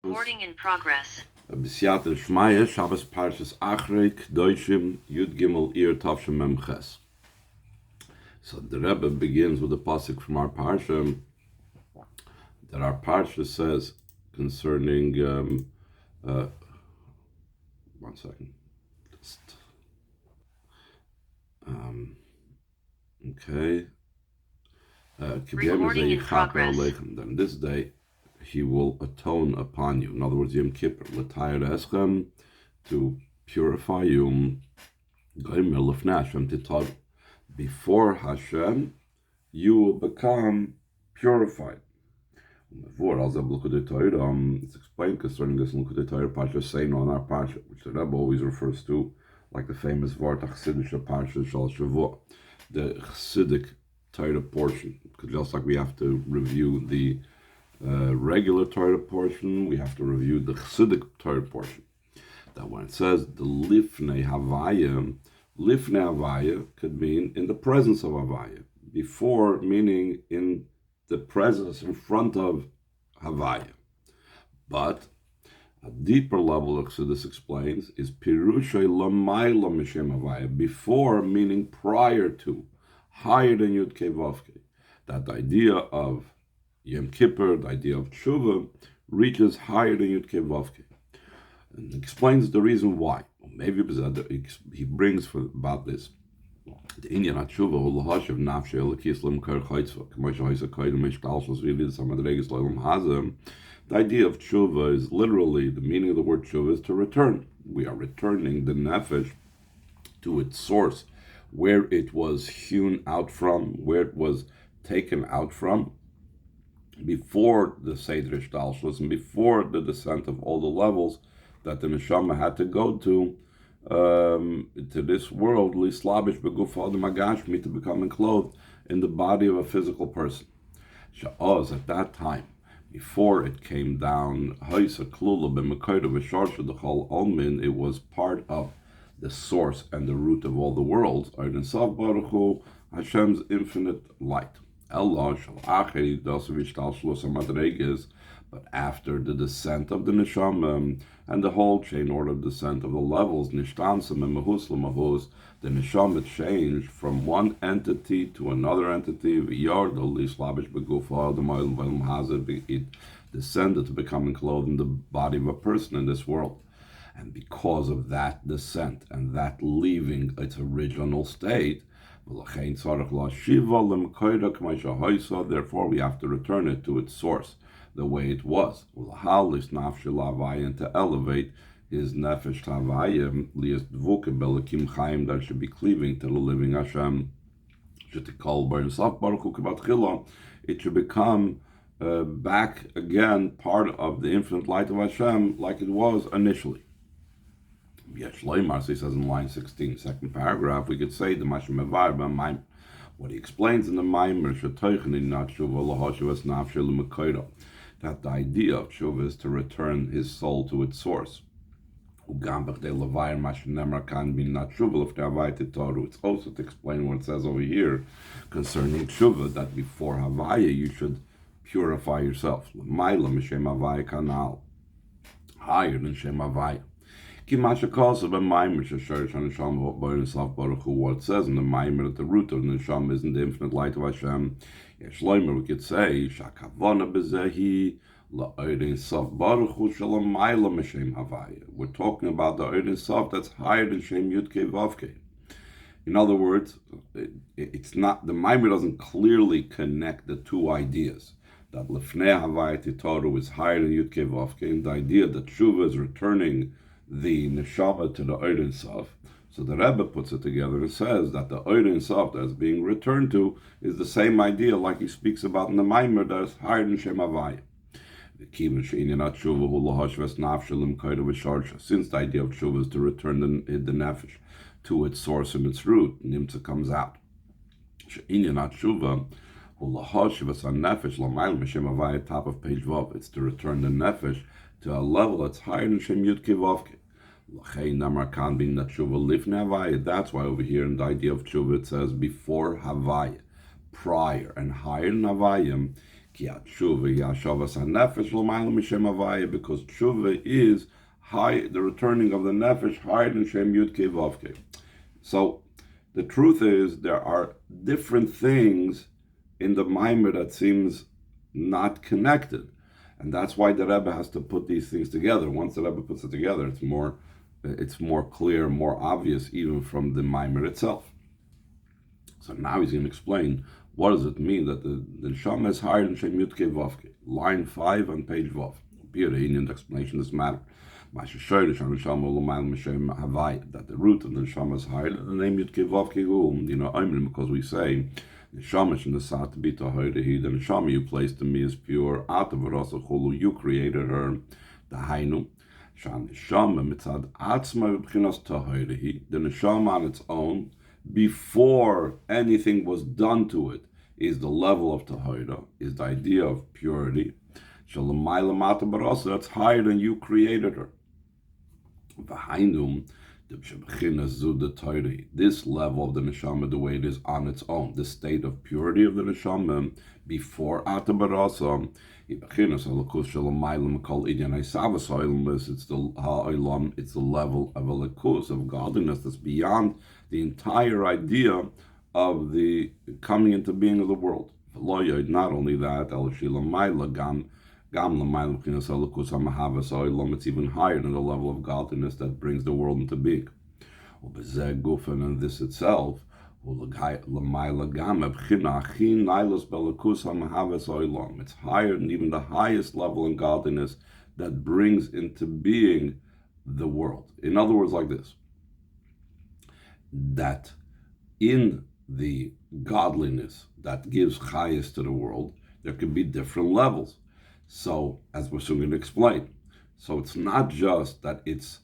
Recording in progress. B'siyata Shmaya, Shabbos Parshas Achrei, Kedoshim, Yud Gimel Ir Tavshem Mem Ches. So the Rebbe begins with a pasuk from our parsha that our parsha says concerning. One second. Okay. Recording in progress. Then this day he will atone upon you. In other words, Yom Kippur, l'tayr eschem, to purify you. לפני Hashem, תטהרו. Before Hashem, you will become purified. It's explained concerning this in L'kutei Torah Parsha Seino on our Parsha, which the Rebbe always refers to, like the famous Vart Chassidische Parsha Shal Shavuot, the Chassidic Torah portion. Because just like we have to review the regular Torah portion, we have to review the Chassidic Torah portion. That when it says the Lifnei Havaya could mean in the presence of Havaya. Before meaning in the presence, in front of Havaya. But a deeper level of Chassidus explains is Pirushei Lamayla Mishem Havaya. Before meaning prior to, higher than Yud Kei Vav Kei. That the idea of Yom Kippur, the idea of Tshuva, reaches higher than Yud Kei Vav Kei. And explains the reason why. Maybe he brings about this. The Inyan HaTshuva hu lahashav nafshei elokis lemkar chaytzva k'mo shehoysa koydem mishtalshos v'yilidus hamadreges lo'olam hazeh. The idea of tshuva is literally, the meaning of the word tshuva is to return. We are returning the nefesh to its source, where it was hewn out from, where it was taken out from, before the Seder Ishtalshos and before the descent of all the levels that the neshama had to go to this world, lislabish begufah magashmi, to become enclosed in the body of a physical person. Sha'oz, at that time, before it came down, it was part of the source and the root of all the worlds, Hashem's infinite light. But after the descent of the neshama and the whole chain order of descent of the levels, the neshama changed from one entity to another entity. It descended to become enclosed in the body of a person in this world. And because of that descent and that leaving its original state, therefore we have to return it to its source, the way it was, and to elevate his nefesh havaya, that should be cleaving to the living Hashem. It should become back again part of the infinite light of Hashem, like it was initially. He says in line 16, second paragraph, we could say the what he explains in the Maimer, that the idea of tshuva is to return his soul to its source. It's also to explain what it says over here concerning tshuva, that before Havaya you should purify yourself. Higher than Shem Havaya. What it says in the Maimer that the root of the neshama is in the infinite light of Hashem. We could say we're talking about the Ein Sof that's higher than Shem Yud Kei Vav Kei. In other words, it's not, the Maimer doesn't clearly connect the two ideas. That Lefnei Havaya Titahru is higher than Yud Kei Vav Kei, and the idea that Tshuva is returning the neshama to the Ein Sof. So the Rebbe puts it together and says that the Ein Sof that's being returned to is the same idea like he speaks about in the Maimer that is higher than Shem Havaya. Since the idea of tshuva is to return the nefesh to its source and its root, Nimtza comes out. Top of page Vav, it's to return the nefesh to a level that's higher than Shem Yud Kei Vav Kei. That's why over here in the idea of tshuva it says before Havaya, prior, and higher than Havaya, Because tshuva is high, the returning of the nefesh higher than Shem Yud Kei Vav Kei. So the truth is there are different things in the Maimer that seems not connected. And that's why the Rebbe has to put these things together. Once the Rebbe puts it together, it's more clear, more obvious, even from the Maimer itself. So now he's going to explain what does it mean that the Neshama is higher than Shem Yud Kei Vav Kei. Line 5 on page Vav. Here the Indian explanation of this matter. That the root of the Neshama is higher than the name Yud Kei Vav Kei. Because we say Neshama in the Sat B'Tahore, the Neshama you placed in me is pure. You created her. The Hainu. The Neshama on its own, before anything was done to it, is the level of Tahora, is the idea of purity. That's higher than you created her. This level of the Neshama, the way it is on its own, the state of purity of the Neshama, before Atabarasa, it's the level of a lekus, of godliness, that's beyond the entire idea of the coming into being of the world. Not only that, it's even higher than the level of godliness that brings the world into being. And this itself, it's higher than even the highest level in godliness that brings into being the world. In other words, like this, that in the godliness that gives chayas to the world, there can be different levels. So, as we're soon going to explain, so it's not just that it's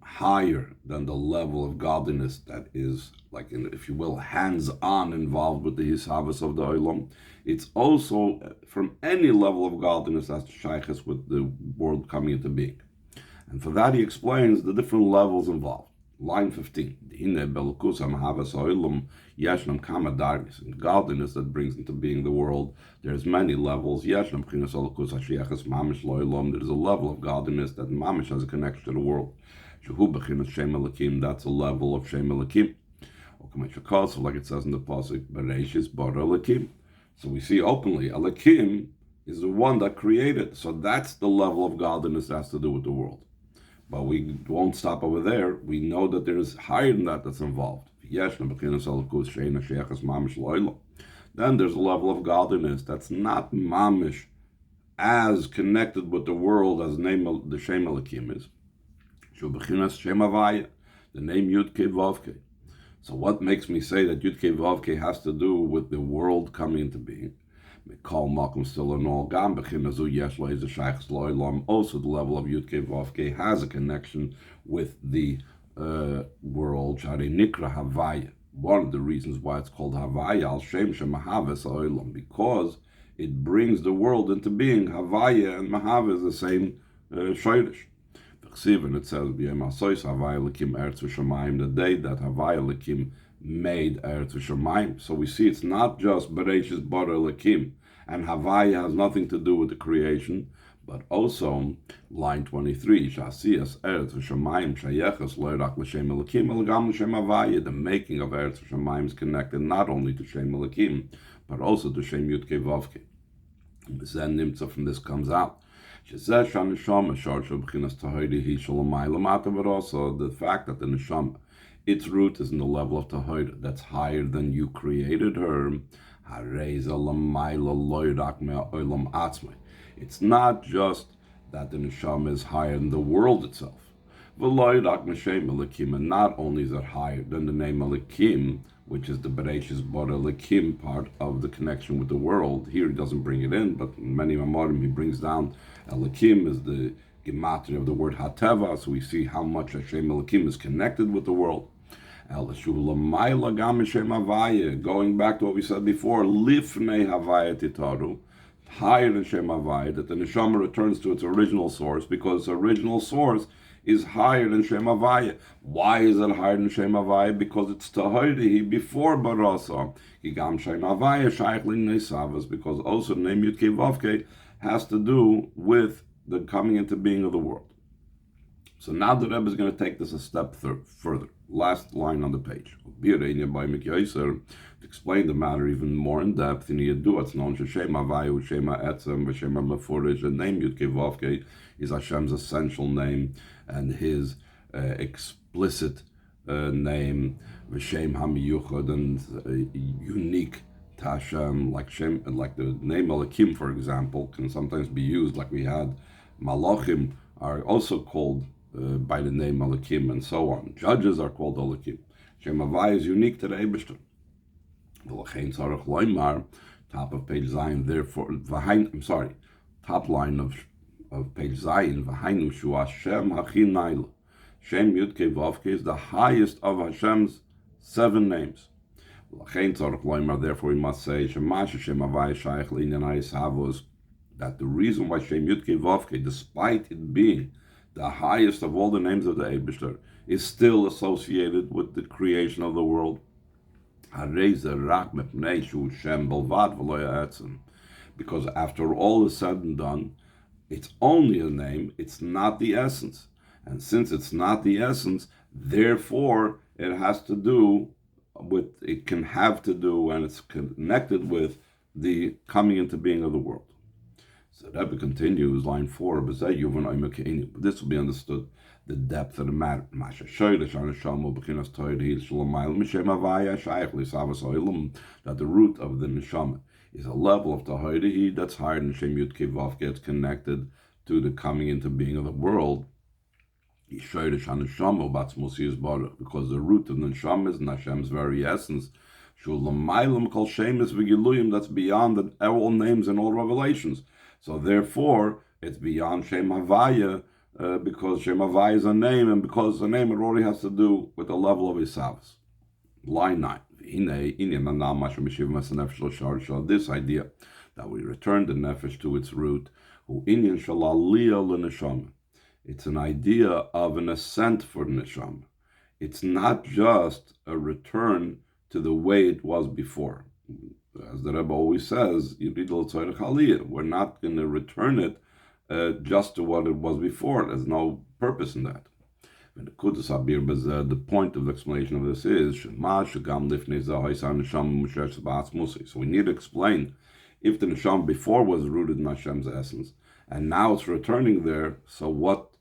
higher than the level of godliness that is, like, if you will, hands-on involved with the hisavas of the olam. It's also from any level of godliness that's shaykhs with the world coming into being. And for that he explains the different levels involved. Line 15. In godliness that brings into being the world, there's many levels. There's a level of godliness that mamish has a connection to the world. That's a level of Shem Elokim. So like it says in the pasuk, Bereshis bara Elokim. So we see openly, Elokim is the one that created. So that's the level of godliness that has to do with the world. But we won't stop over there. We know that there is higher than that that's involved. Then there's a level of godliness that's not mamish as connected with the world as the Shem Elokim is. The name Yud Kei Vav Kei. So what makes me say that Yud Kei Vav Kei has to do with the world coming into being? Also, the level of Yud Kei Vav Kei has a connection with the world. One of the reasons why it's called Havaya al Shem Shemahaves Olam, because it brings the world into being. Havaya and Mahava is the same Shoyrish. And it says, the day that Havaya Lakim made Eretz V'Shamayim. So we see it's not just Bereshis bara Lakim, and Havaya has nothing to do with the creation, but also line 23, Shasiyas Eretz V'Shamayim Shayechas Loirak L'Shem Elokim Elgam L'Shem Havaya. The making of Eretz V'Shamayim is connected not only to Shem Elokim, but also to Shem Yud Kei Vav Kei. And then Nimtza from this comes out. But also the fact that the Neshama, its root is in the level of Tahora, that's higher than you created her. It's not just that the Neshama is higher than the world itself. And not only is it higher than the name Elokim, which is the Bereshis bara Elokim part of the connection with the world. Here he doesn't bring it in, but in many Mamorim he brings down Elokim is the gematria of the word Hateva, so we see how much Hashem Elokim is connected with the world. Going back to what we said before, Lifnei Havaya Titahru, higher than Shem Havaya, that the Neshama returns to its original source, because its original source is higher than Shem Havaya. Why is it higher than Shem Havaya? Because it's Tahiri before Barasa. Higam Shem Havaya Shaykh Linei Savas, because also the name Yud Kei Vav Kei has to do with the coming into being of the world. So now the Rebbe is going to take this a step further. Last line on the page. To explain the matter even more in depth, in Yadu, it's known Shem Havayu, Shem Ha'etzem, V'Shem Ha'Mefurish. The name Yud Kei Vav Kei is Hashem's essential name, and His explicit name, V'Shem HaMiyuchad, and unique to Hashem, like the name Elokim, for example, can sometimes be used, like we had Malachim are also called by the name Elokim, and so on. Judges are called Elokim. Shem Havai is unique to the Eibishter. Top of page Zion, therefore, top line of page Zion, V'hainu Shu Hashem Hachi Naila. Shem Yud Kei Vav Kei is the highest of Hashem's 7 names. Therefore, we must say, that the reason why Shem Yud Kei Vav Kei, despite it being the highest of all the names of the Eibishter, is still associated with the creation of the world. Because after all is said and done, it's only a name, it's not the essence. And since it's not the essence, therefore it has to do with, it can have to do, and it's connected with the coming into being of the world. So the Rebbe continues, line 4, but this will be understood, the depth of the matter. That the root of the neshama is a level of tahiri that's higher than Shem Yud Kei Vav Kei, gets connected to the coming into being of the world. Because the root of the neshama is in Hashem's very essence. That's beyond all names and all revelations. So therefore, it's beyond Shem Havaya, because Shem Havaya is a name, and because the name, it already has to do with the level of Isavas. Line 9. This idea that we return the nefesh to its root, it's an idea of an ascent for the neshama. It's not just a return to the way it was before. As the Rebbe always says, we're not going to return it just to what it was before. There's no purpose in that. The point of the explanation of this is, so we need to explain, if the neshama before was rooted in Hashem's essence, and now it's returning there, so what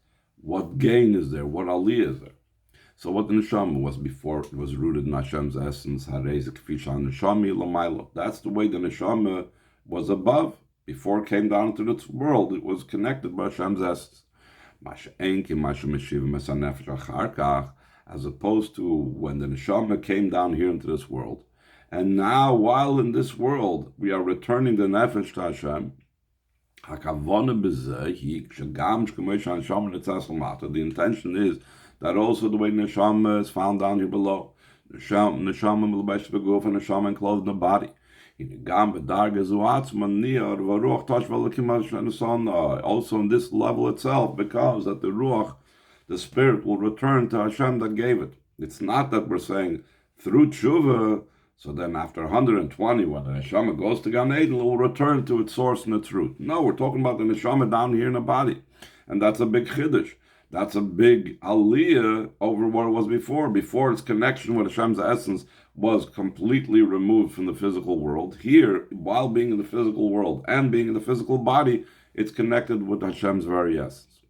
gain is there? What aliyah is there? So what the neshama was before, it was rooted in Hashem's essence. That's the way the neshama was above. Before it came down into this world, it was connected by Hashem's essence. As opposed to when the neshama came down here into this world. And now, while in this world, we are returning the nefesh to Hashem. The intention is that also the way neshama is found down here below. Neshama enclosed in the body. Also in this level itself, because that the ruach, the spirit, will return to Hashem that gave it. It's not that we're saying through tshuva, so then after 120, when the neshama goes to Gan Eden, it will return to its source and its root. No, we're talking about the neshama down here in the body. And that's a big chiddush. That's a big aliyah over what it was before. Before, its connection with Hashem's essence was completely removed from the physical world. Here, while being in the physical world and being in the physical body, it's connected with Hashem's very essence.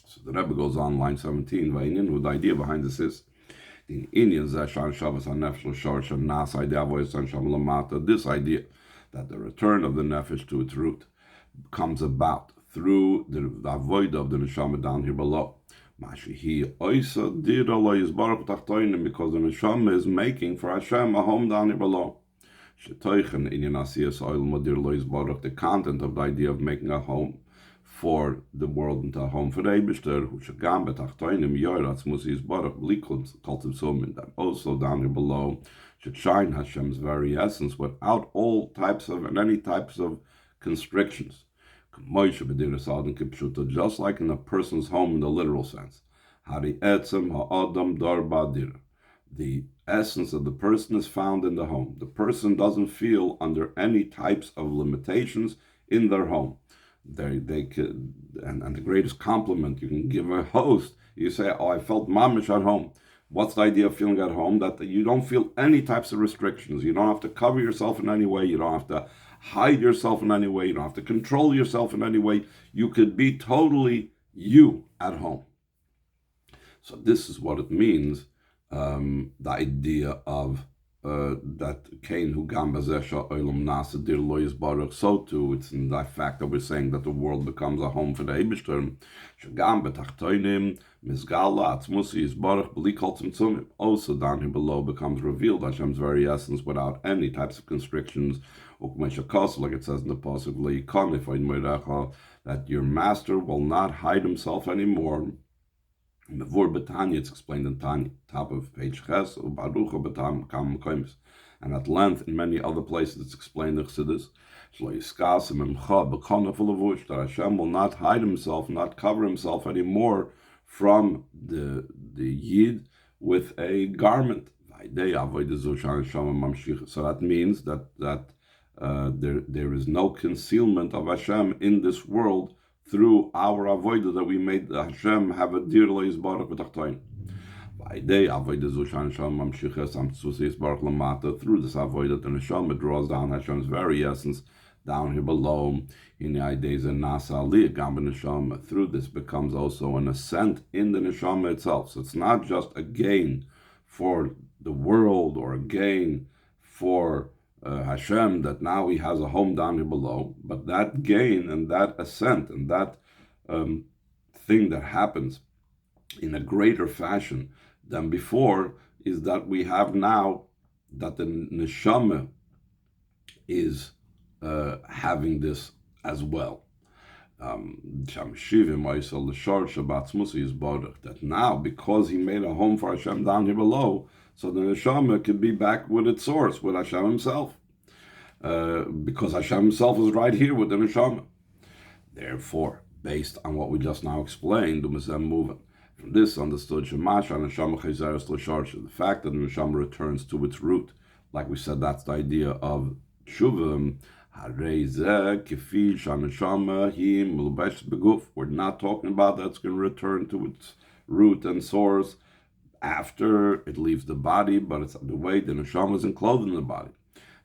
So the Rebbe goes on, line 17, with the idea behind this is, this idea that the return of the nefesh to its root comes about through the avoid of the neshama down here below. Because the neshama is making for Hashem a home down here below. The content of the idea of making a home for the world into a home for the Eibishter, that also down here below should shine Hashem's very essence without all types of and any types of constrictions. Just like in a person's home in the literal sense. The essence of the person is found in the home. The person doesn't feel under any types of limitations in their home. They could, and the greatest compliment you can give a host, you say, "Oh, I felt mamish at home." What's the idea of feeling at home? That you don't feel any types of restrictions. You don't have to cover yourself in any way. You don't have to hide yourself in any way. You don't have to control yourself in any way. You could be totally you at home. So this is what it means, the idea of that Cain who gambazesha olam nasa dir lo yisbarach. So too, it's in that fact that we're saying that the world becomes a home for the Eibishter. Shagam betachtoinim mizgala atzmusi yisbarach b'li kol tzimtzumim. Also down here below becomes revealed Hashem's very essence without any types of constrictions. Like it says in the pasuk, that your master will not hide himself anymore. Before Betanya, it's explained in Tanya, top of page Ches, and at length in many other places it's explained in Chassidus, that Hashem will not hide himself, not cover himself anymore from the Yid with a garment. So that means that there is no concealment of Hashem in this world through our avodah that we made Hashem have a dear lo yisbarach b'tachtoin. Through this avodah, the neshama draws down Hashem's very essence down here below. Through this becomes also an ascent in the neshama itself. So it's not just a gain for the world or a gain for Hashem that now he has a home down here below, but that gain and that ascent and that thing that happens in a greater fashion than before is that we have now that the neshama is having this as well. That now, because he made a home for Hashem down here below, so the neshama can be back with its source, with Hashem himself. Because Hashem himself is right here with the neshama. Therefore, based on what we just now explained, from this understood the fact that the neshama returns to its root. Like we said, that's the idea of tshuva. We're not talking about that's going to return to its root and source after it leaves the body, but it's the way the neshama is enclosed in the body.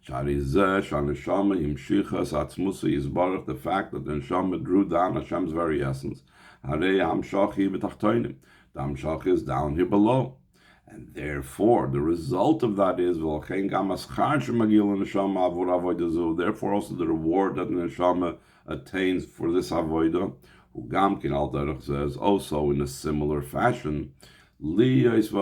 The fact that the neshama drew down Hashem's very essence. The hamshach is down here below. And therefore, the result of that is, therefore also the reward that the neshama attains for this avodah, says also in a similar fashion, its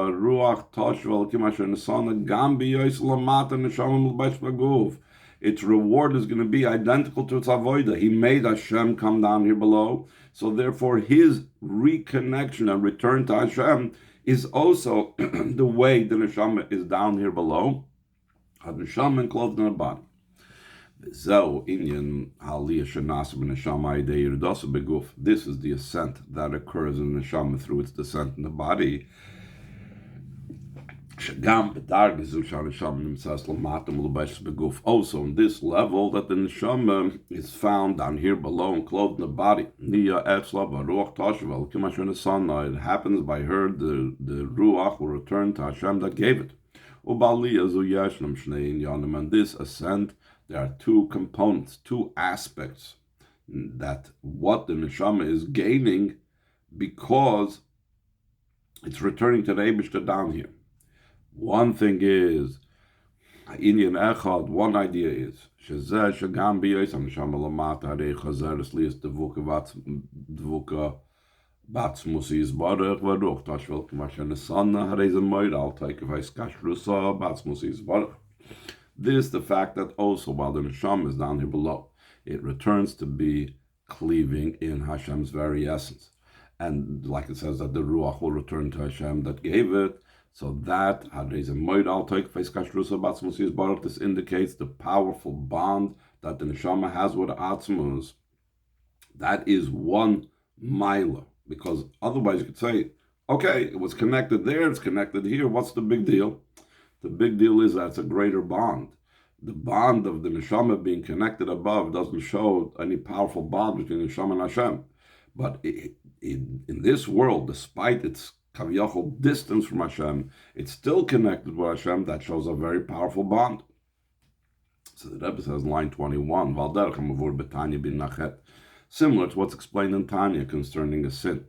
reward is going to be identical to its avodah. He made Hashem come down here below, so therefore his reconnection and return to Hashem is also the way the neshama is down here below, the neshama enclosed in the body. This is the ascent that occurs in the neshama through its descent in the body. Also in this level that the neshama is found down here below and clothed in the body. It happens by her, the ruach will return to Hashem that gave it. And this ascent, there are two components, two aspects, that what the neshama is gaining because it's returning to the Eibishter down here. One thing is, one idea is, this, the fact that also while the neshama is down here below, it returns to be cleaving in Hashem's very essence. And like it says that the ruach will return to Hashem that gave it, so that this indicates the powerful bond that the neshama has with Atzmus, That is one mila, because otherwise you could say, okay, it was connected there, it's connected here, what's the big deal? The big deal is that it's a greater bond. The bond of the neshama being connected above doesn't show any powerful bond between neshama and Hashem. But in this world, despite its kaviyachol distance from Hashem, it's still connected with Hashem. That shows a very powerful bond. So the Rebbe says in line 21, similar to what's explained in Tanya concerning a sin.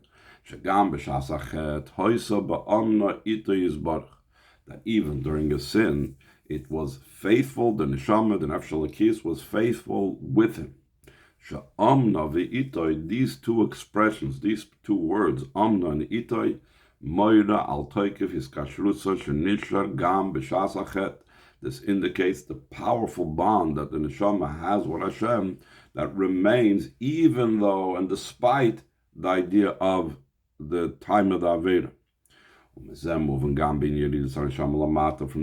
That even during a sin, it was faithful, the neshama, the nefesh elokis, was faithful with him. These two expressions, these two words, amna and itoi, moira al toikev his kashrutza shenishar gam b'shas achet. This indicates the powerful bond that the neshama has with Hashem that remains even though and despite the idea of the time of the Aveda. From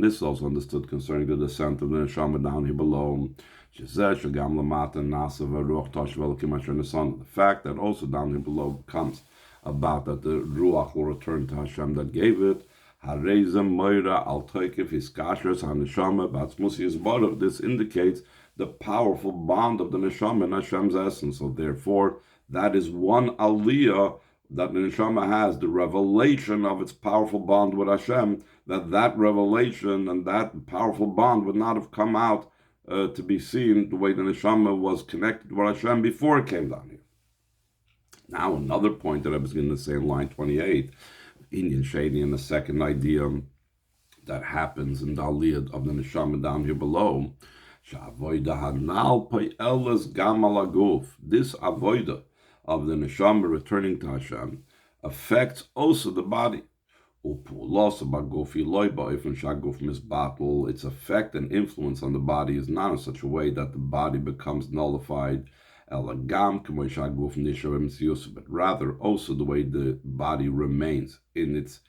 this is also understood concerning the descent of the neshama down here below. The fact that also down here below comes about that the ruach will return to Hashem that gave it. This indicates the powerful bond of the neshama and Hashem's essence. So therefore, that is one aliyah that the neshama has, the revelation of its powerful bond with Hashem, that revelation and that powerful bond would not have come out to be seen the way the neshama was connected with Hashem before it came down here. Now another point that I was going to say in line 28, Inyan Shady, and the second idea that happens in the aliyah of the neshama down here below, this avoida of the neshama returning to Hashem affects also the body. Its effect and influence on the body is not in such a way that the body becomes nullified, but rather also the way the body remains in its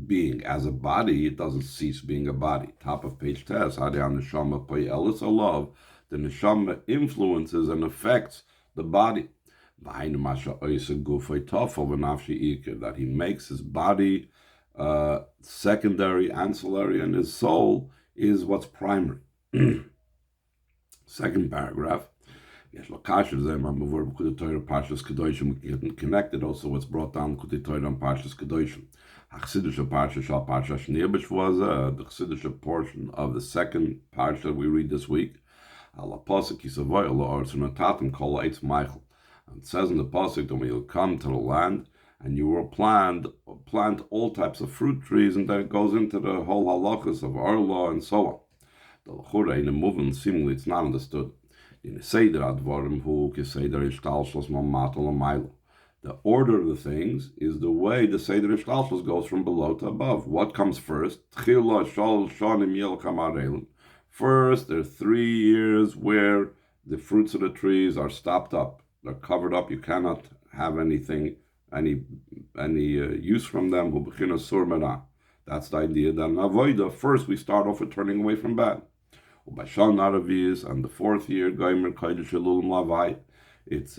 being. As a body, it doesn't cease being a body. Top of page 10, the neshama influences and affects the body. That he makes his body secondary, ancillary, and his soul is what's primary. Second paragraph. Connected also what's brought down Kutei Torah and Parshas Kedoshim. The Chassidische portion of the second parsha we read this week. It says in the pasuk that when you'll come to the land and you will plant all types of fruit trees, and then it goes into the whole halachas of Arla and so on. The lachura in the movement, seemingly it's not understood. The order of the things is the way the Seder Ishtalshus goes from below to above. What comes first? First, there are 3 years where the fruits of the trees are stopped up. They're covered up. You cannot have anything, any use from them. That's the idea. That in avoida, first we start off with turning away from bad. And the 4th year, it's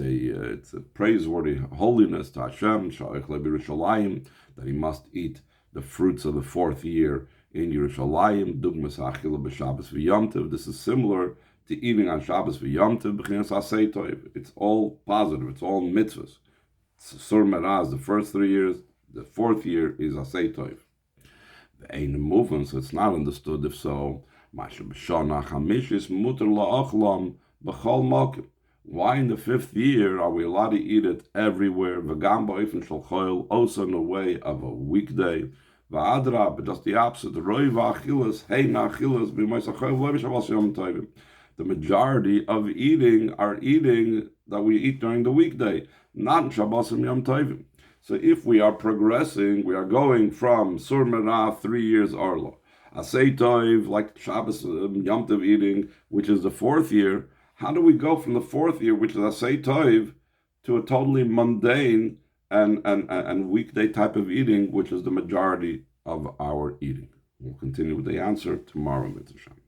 a praiseworthy holiness to Hashem, that he must eat the fruits of the 4th year in Yerushalayim. This is similar to eating on Shabbos v'Yom Tov. It's all positive. It's all mitzvahs. Sur Meraz, the first 3 years. The 4th year is Asay Tov. The ain't movement, so it's not understood. If so, why in the 5th year are we allowed to eat it everywhere? Also in the way of a weekday. But just the opposite. The majority of eating are eating that we eat during the weekday, not Shabbos and Yom Tovim. So if we are progressing, we are going from Sur Merah 3 years Arlo, Asay Tov, like Shabbos Yom Tov eating, which is the 4th year. How do we go from the 4th year, which is Asay Tov, to a totally mundane and weekday type of eating, which is the majority of our eating? We'll continue with the answer tomorrow, Mitzvah.